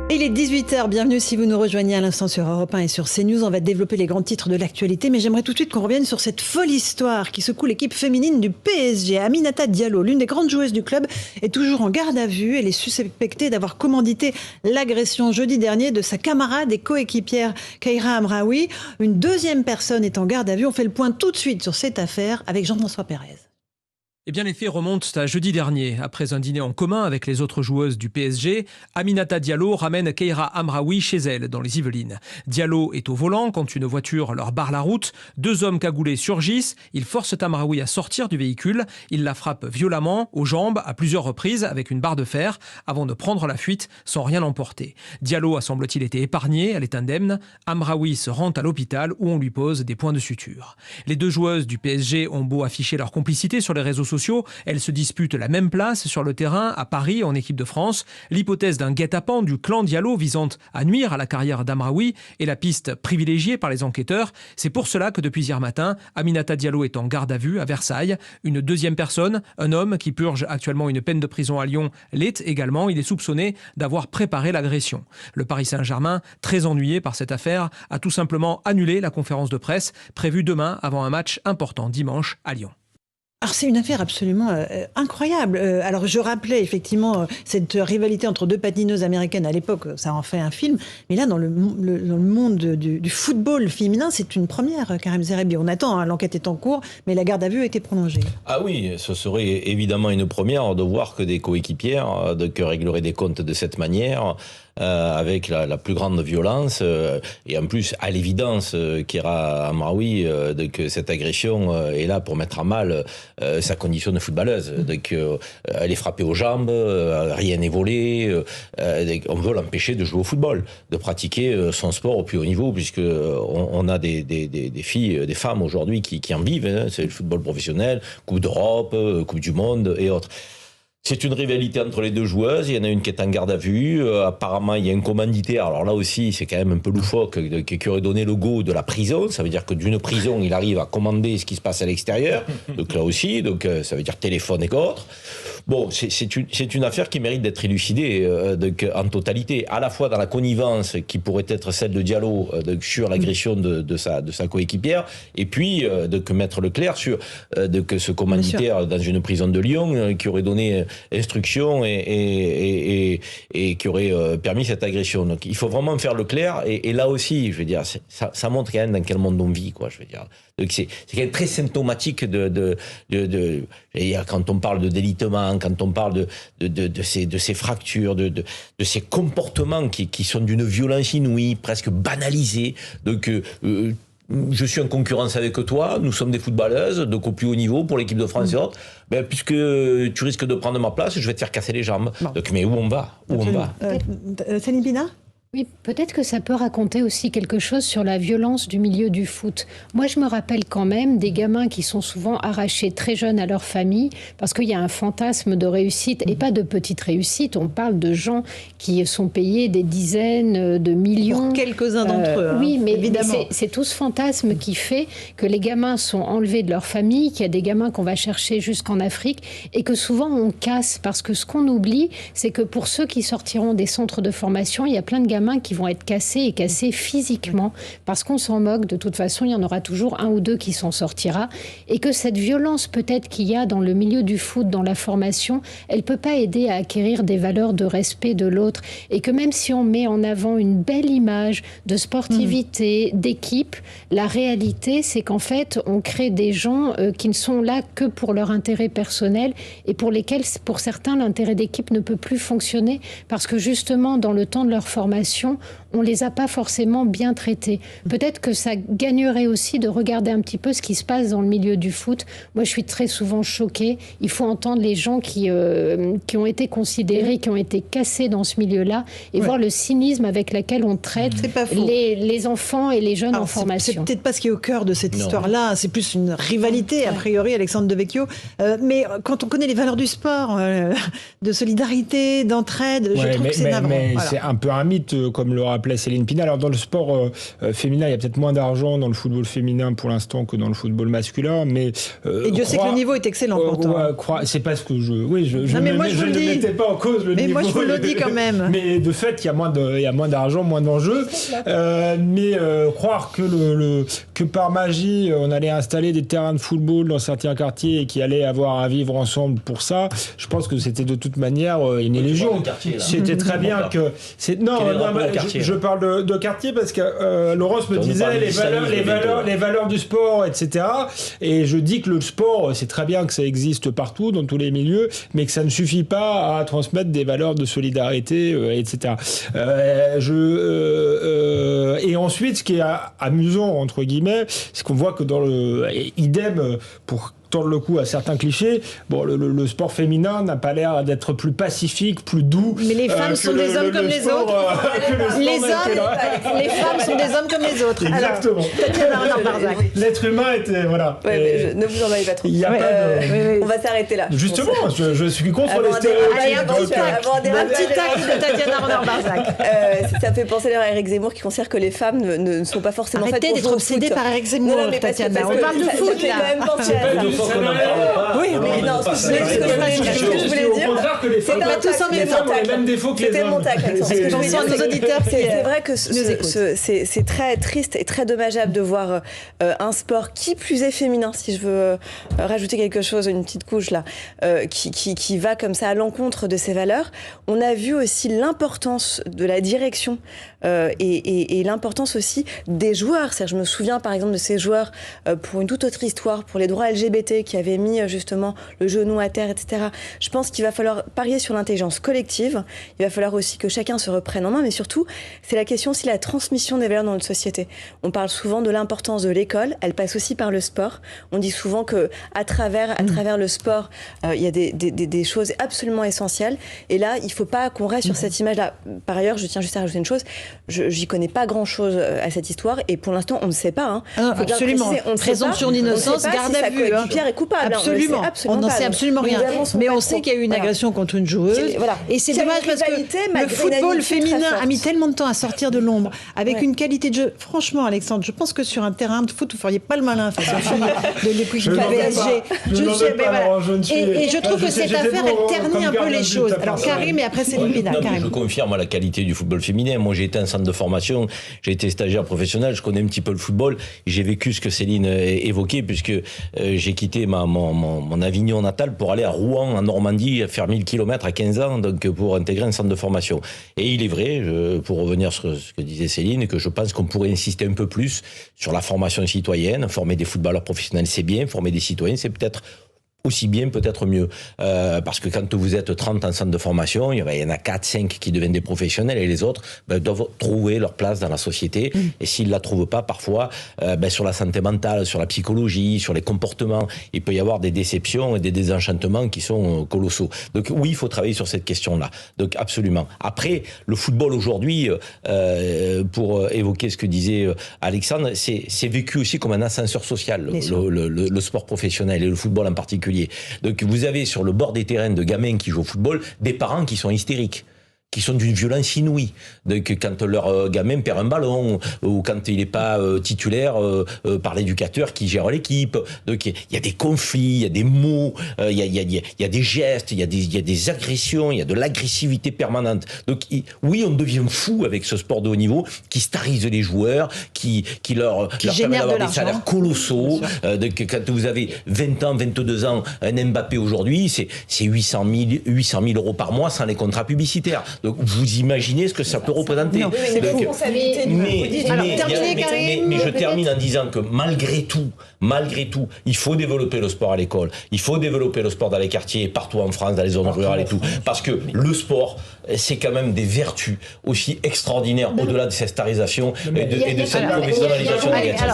Il est 18h, bienvenue si vous nous rejoignez à l'instant sur Europe 1 et sur CNews. On va développer les grands titres de l'actualité, mais j'aimerais tout de suite qu'on revienne sur cette folle histoire qui secoue l'équipe féminine du PSG. Aminata Diallo, l'une des grandes joueuses du club, est toujours en garde à vue. Elle est suspectée d'avoir commandité l'agression jeudi dernier de sa camarade et coéquipière Keira Amraoui. Une deuxième personne est en garde à vue. On fait le point tout de suite sur cette affaire avec Jean-François Pérez. Eh bien, les faits remontent à jeudi dernier. Après un dîner en commun avec les autres joueuses du PSG, Aminata Diallo ramène Keira Amraoui chez elle, dans les Yvelines. Diallo est au volant quand une voiture leur barre la route. Deux hommes cagoulés surgissent. Ils forcent Amraoui à sortir du véhicule. Ils la frappent violemment, aux jambes, à plusieurs reprises, avec une barre de fer, avant de prendre la fuite sans rien emporter. Diallo a, semble-t-il, été épargnée. Elle est indemne. Amraoui se rend à l'hôpital où on lui pose des points de suture. Les deux joueuses du PSG ont beau afficher leur complicité sur les réseaux sociaux, elles se disputent la même place sur le terrain à Paris en équipe de France. L'hypothèse d'un guet-apens du clan Diallo visant à nuire à la carrière d'Amraoui est la piste privilégiée par les enquêteurs. C'est pour cela que depuis hier matin, Aminata Diallo est en garde à vue à Versailles. Une deuxième personne, un homme qui purge actuellement une peine de prison à Lyon, l'est également. Il est soupçonné d'avoir préparé l'agression. Le Paris Saint-Germain, très ennuyé par cette affaire, a tout simplement annulé la conférence de presse prévue demain avant un match important dimanche à Lyon. Alors c'est une affaire absolument incroyable. Alors je rappelais effectivement cette rivalité entre deux patineuses américaines à l'époque, ça en fait un film. Mais là dans le monde du football féminin, c'est une première, Karim Zerebi. On attend, l'enquête est en cours, mais la garde à vue a été prolongée. Ah oui, ce serait évidemment une première de voir que des coéquipières que régleraient des comptes de cette manière. Avec la plus grande violence et en plus à l'évidence Keira Amraoui que cette agression est là pour mettre à mal sa condition de footballeuse. Donc elle est frappée aux jambes, rien n'est volé, on veut l'empêcher de jouer au football, de pratiquer son sport au plus haut niveau, puisque on a des filles, des femmes aujourd'hui qui en vivent, c'est le football professionnel, Coupe d'Europe, Coupe du Monde et autres. C'est une rivalité entre les deux joueuses. Il y en a une qui est en garde à vue. Apparemment, il y a un commanditaire. Alors là aussi, c'est quand même un peu loufoque qui aurait donné le go de la prison. Ça veut dire que d'une prison, il arrive à commander ce qui se passe à l'extérieur. Donc là aussi, ça veut dire téléphone et autres. Bon, c'est une affaire qui mérite d'être élucidée en totalité, à la fois dans la connivence qui pourrait être celle de Diallo sur l'agression de sa coéquipière, et puis de mettre le clair sur que ce commanditaire dans une prison de Lyon qui aurait donné instruction et qui aurait permis cette agression. Donc il faut vraiment faire le clair, et là aussi, je veux dire, ça montre quand même dans quel monde on vit, quoi, je veux dire. Donc c'est quand même très symptomatique quand on parle de délitement, quand on parle de ces fractures, de ces comportements qui sont d'une violence inouïe, presque banalisée. Donc je suis en concurrence avec toi, nous sommes des footballeuses, donc au plus haut niveau pour l'équipe de France et autres. Ben, puisque tu risques de prendre ma place, je vais te faire casser les jambes. Bon. Donc, mais où on va Céline Pina ? Oui, peut-être que ça peut raconter aussi quelque chose sur la violence du milieu du foot. Moi, je me rappelle quand même des gamins qui sont souvent arrachés très jeunes à leur famille parce qu'il y a un fantasme de réussite et pas de petite réussite. On parle de gens qui sont payés des dizaines de millions. Pour quelques-uns d'entre eux. Oui, mais évidemment. C'est tout ce fantasme qui fait que les gamins sont enlevés de leur famille, qu'il y a des gamins qu'on va chercher jusqu'en Afrique et que souvent on casse. Parce que ce qu'on oublie, c'est que pour ceux qui sortiront des centres de formation, il y a plein de gamins qui vont être cassés physiquement parce qu'on s'en moque. De toute façon, il y en aura toujours un ou deux qui s'en sortira, et que cette violence peut-être qu'il y a dans le milieu du foot, dans la formation, elle peut pas aider à acquérir des valeurs de respect de l'autre, et que même si on met en avant une belle image de sportivité, d'équipe, la réalité c'est qu'en fait on crée des gens qui ne sont là que pour leur intérêt personnel et pour lesquels, pour certains, l'intérêt d'équipe ne peut plus fonctionner parce que justement dans le temps de leur formation on les a pas forcément bien traités. Peut-être que ça gagnerait aussi de regarder un petit peu ce qui se passe dans le milieu du foot. Moi, je suis très souvent choquée. Il faut entendre les gens qui ont été considérés, qui ont été cassés dans ce milieu-là, et voir le cynisme avec lequel on traite les enfants et les jeunes en formation. C'est peut-être pas ce qui est au cœur de cette histoire-là. C'est plus une rivalité, a priori, Alexandre Devecchio. Mais quand on connaît les valeurs du sport, de solidarité, d'entraide, je trouve que c'est navrant. Mais c'est un peu un mythe comme le rappelait Céline Pina. Alors dans le sport féminin, il y a peut-être moins d'argent dans le football féminin pour l'instant que dans le football masculin, mais et Dieu sait que le niveau est excellent pourtant. C'est pas ce que je ne mettais pas en cause le niveau. Mais moi je vous le dis quand même. Mais de fait, il y a moins d'argent, moins d'enjeux. Mais croire que par magie on allait installer des terrains de football dans certains quartiers et qu'il allait avoir à vivre ensemble pour ça, je pense que c'était de toute manière une illusion. C'était très bien que je parle de quartier parce que Laurence me disait les valeurs du sport, etc. Et je dis que le sport, c'est très bien que ça existe partout dans tous les milieux, mais que ça ne suffit pas à transmettre des valeurs de solidarité, etc. Et ensuite, ce qui est amusant entre guillemets, c'est qu'on voit que dans le idem pour tordre le cou à certains clichés, le sport féminin n'a pas l'air d'être plus pacifique, plus doux. Mais les femmes sont des hommes comme les autres. Les femmes sont des hommes comme les autres. Exactement. Tatiana Renard-Barzac. L'être humain était voilà. Ne vous en allez pas trop. On va s'arrêter là. Justement, je suis contre les stéréotypes. Allez, un petit tacle de Tatiana Renard-Barzac. Ça fait penser à Éric Zemmour qui considère que les femmes ne sont pas forcément faites pour jouer au foot. Arrêtez d'être obsédée par Éric Zemmour, Tatiana. On parle de foot là. Oui, mais non, ce que je voulais dire, c'est pas tous en même temps. Les mêmes défauts que les hommes. C'était mon tacle. C'est vrai que c'est très triste et très dommageable de voir un sport qui plus est féminin, si je veux rajouter quelque chose, une petite couche là, qui va comme ça à l'encontre de ses valeurs. On a vu aussi l'importance de la direction et l'importance aussi des joueurs. Je me souviens par exemple de ces joueurs pour une toute autre histoire, pour les droits LGBT, qui avaient mis justement le genou à terre, etc. Je pense qu'il va falloir parier sur l'intelligence collective. Il va falloir aussi que chacun se reprenne en main, mais surtout, c'est la question aussi de la transmission des valeurs dans notre société. On parle souvent de l'importance de l'école, elle passe aussi par le sport. On dit souvent que à travers le sport, il y a des choses absolument essentielles. Et là, il ne faut pas qu'on reste sur cette image-là. Par ailleurs, je tiens juste à rajouter une chose. J'y connais pas grand-chose à cette histoire, et pour l'instant, on ne sait pas. Absolument. Présomption d'innocence, garde à vue. Pierre est coupable. Absolument. On n'en sait absolument rien. Mais on sait qu'il y a eu une agression contre une joueuse. Et c'est dommage parce que le football féminin a mis tellement de temps à sortir de l'ombre, avec une qualité de jeu. Franchement, Alexandre, je pense que sur un terrain de foot, vous ne feriez pas le malin face aux filles de l'équipe du PSG. Et je trouve que cette affaire, elle ternit un peu les choses. Alors Karim, et après Céline Pina. Je confirme la qualité du football féminin. Moi, j'ai été un centre de formation, j'ai été stagiaire professionnel, je connais un petit peu le football. J'ai vécu ce que Céline évoquait, puisque j'ai quitté mon Avignon natal pour aller à Rouen, en Normandie, faire 1000 km à 15 ans, donc pour intégrer un centre de formation. Et il est vrai, pour revenir sur ce que disait Céline, que je pense qu'on pourrait insister un peu plus sur la formation citoyenne. Former des footballeurs professionnels, c'est bien. Former des citoyens, c'est peut-être aussi bien, peut-être mieux. Parce que quand vous êtes 30 en centre de formation, il y en a 4, 5 qui deviennent des professionnels et les autres doivent trouver leur place dans la société. Et s'ils ne la trouvent pas, parfois, sur la santé mentale, sur la psychologie, sur les comportements, il peut y avoir des déceptions et des désenchantements qui sont colossaux. Donc oui, il faut travailler sur cette question-là. Donc absolument. Après, le football aujourd'hui, pour évoquer ce que disait Alexandre, c'est vécu aussi comme un ascenseur social, le sport professionnel et le football en particulier. Donc vous avez sur le bord des terrains de gamins qui jouent au football des parents qui sont hystériques, qui sont d'une violence inouïe. Donc quand leur gamin perd un ballon ou quand il n'est pas titulaire par l'éducateur qui gère l'équipe. Donc il y a des conflits, il y a des mots, il y a des gestes, il y a des agressions, il y a de l'agressivité permanente. Donc oui, on devient fou avec ce sport de haut niveau qui starise les joueurs, qui leur permet d'avoir des salaires colossaux. Donc quand vous avez 20 ans, 22 ans, un Mbappé aujourd'hui, c'est 800 000 euros par mois sans les contrats publicitaires. Donc vous imaginez ce que ça peut représenter. Non, mais je termine en disant que malgré tout, il faut développer le sport à l'école. Il faut développer le sport dans les quartiers, partout en France, dans les zones rurales et tout. Parce que le sport, c'est quand même des vertus aussi extraordinaires au-delà de cette starisation et de cette professionnalisation négative.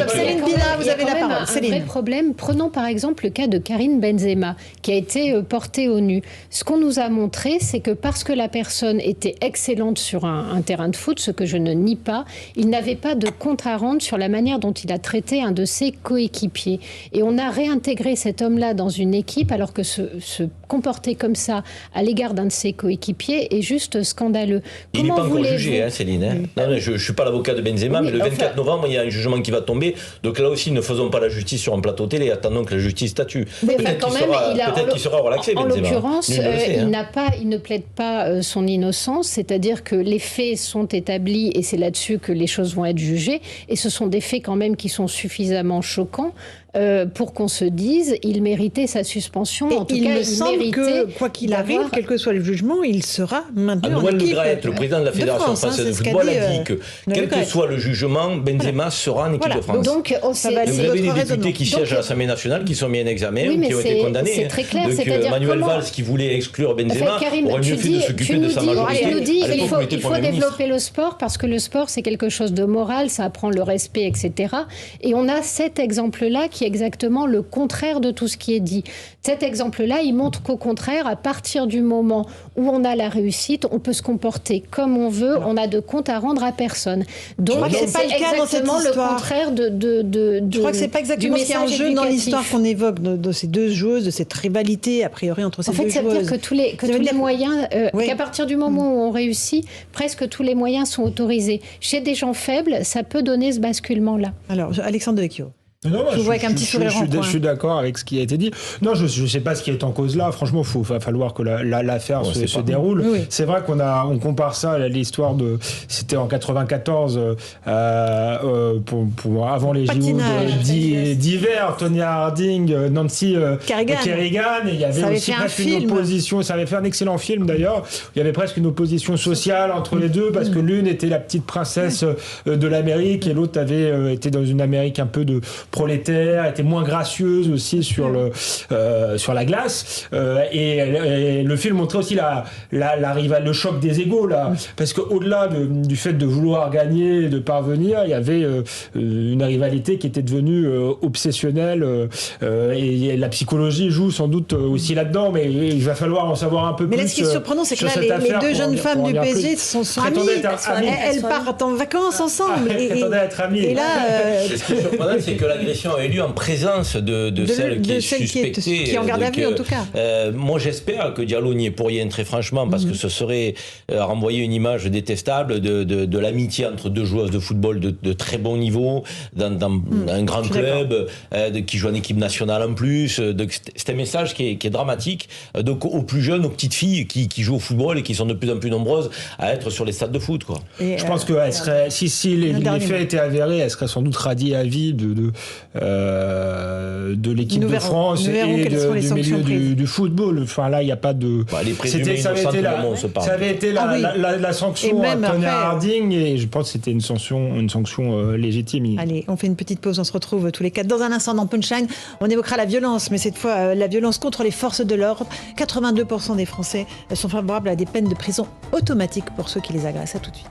Céline Pina, vous avez la parole. Un vrai problème. Prenons par exemple le cas de Karim Benzema, qui a été porté au nu. Ce qu'on nous a montré, c'est que parce que la personne était excellente sur un terrain de foot, ce que je ne nie pas, il n'avait pas de compte à rendre sur la manière dont il a traité un de ses coéquipiers. Et on a réintégré cet homme-là dans une équipe, alors que se comporter comme ça à l'égard d'un de ses coéquipiers, PSG est juste scandaleux. Il n'est pas encore jugé, Céline. Non, mais je ne suis pas l'avocat de Benzema, mais le 24 novembre, il y a un jugement qui va tomber. Donc là aussi, ne faisons pas la justice sur un plateau télé, attendons que la justice statue. Peut-être qu'il sera relaxé, Benzema. En l'occurrence, il ne plaide pas son innocence, c'est-à-dire que les faits sont établis et c'est là-dessus que les choses vont être jugées. Et ce sont des faits quand même qui sont suffisamment choquants pour qu'on se dise il méritait sa suspension. Et en tout cas, me semble que, quoi qu'il arrive, quel que soit le jugement, il sera maintenu en équipe. Le Graet, le président de la Fédération française de football, a dit que quel que soit le jugement, Benzema sera en équipe de France. Donc, vous avez des députés qui siègent à l'Assemblée nationale qui sont mis en examen ou qui ont été condamnés. C'est très clair. Donc Manuel Valls, qui voulait exclure Benzema, aurait mieux fait de s'occuper de sa majorité. Tu nous dis il faut développer le sport parce que le sport, c'est quelque chose de moral, ça apprend le respect, etc. Et on a cet exemple-là qui est exactement le contraire de tout ce qui est dit. Cet exemple-là, il montre qu'au contraire, à partir du moment où on a la réussite, on peut se comporter comme on veut, on n'a de compte à rendre à personne. Donc, c'est pas le cas dans cette histoire. Le contraire Je crois que c'est pas exactement ce qui est en jeu dans l'histoire qu'on évoque de ces deux joueuses, de cette rivalité a priori entre ces deux joueuses. En fait, ça veut dire que tous les moyens, qu'à partir du moment où on réussit, presque tous les moyens sont autorisés. Chez des gens faibles, ça peut donner ce basculement-là. Alors, Alexandre Devecchio. Non, je vois avec un petit sourire en coin. Je suis d'accord avec ce qui a été dit. Non, je ne sais pas ce qui est en cause là. Franchement, il va falloir que l'affaire se déroule. Oui. C'est vrai on compare ça à l'histoire de... C'était en 94, avant les JO d'hiver, Tonya Harding, Nancy Kerrigan. Et il y avait aussi presque une opposition. Ça avait fait un excellent film d'ailleurs. Il y avait presque une opposition sociale entre les deux parce que l'une était la petite princesse de l'Amérique et l'autre avait été dans une Amérique un peu de prolétaire, était moins gracieuse aussi sur la glace et le film montrait aussi le choc des égos là, parce qu'au-delà du fait de vouloir gagner, de parvenir, il y avait une rivalité qui était devenue obsessionnelle et la psychologie joue sans doute aussi là-dedans, mais il va falloir en savoir un peu plus. Mais là, ce qui est surprenant, c'est que là, les deux jeunes femmes du PSG sont amies. Elles partent en vacances ensemble. Prétendaient être amies. Et là, ce qui est surprenant, c'est que l'agression a eu lieu en présence de celle qui est suspectée. Qui est en garde à vue, en tout cas. Moi, j'espère que Diallo n'y est pour rien, très franchement, parce que ce serait renvoyer une image détestable de l'amitié entre deux joueuses de football de très bon niveau, dans un grand club, qui joue en équipe nationale en plus. C'est un message qui est dramatique. Donc, aux plus jeunes, aux petites filles qui jouent au football et qui sont de plus en plus nombreuses à être sur les stades de foot, quoi. Je pense que si les faits étaient avérés, elle serait sans doute radiée à vie de l'équipe de France et du milieu du football. Enfin là, il n'y a pas de. Ça avait été la sanction à Tonya Harding et je pense que c'était une sanction légitime. Allez, on fait une petite pause, on se retrouve tous les quatre dans un instant dans Punchline. On évoquera la violence, mais cette fois la violence contre les forces de l'ordre. 82% des Français sont favorables à des peines de prison automatiques pour ceux qui les agressent. À tout de suite.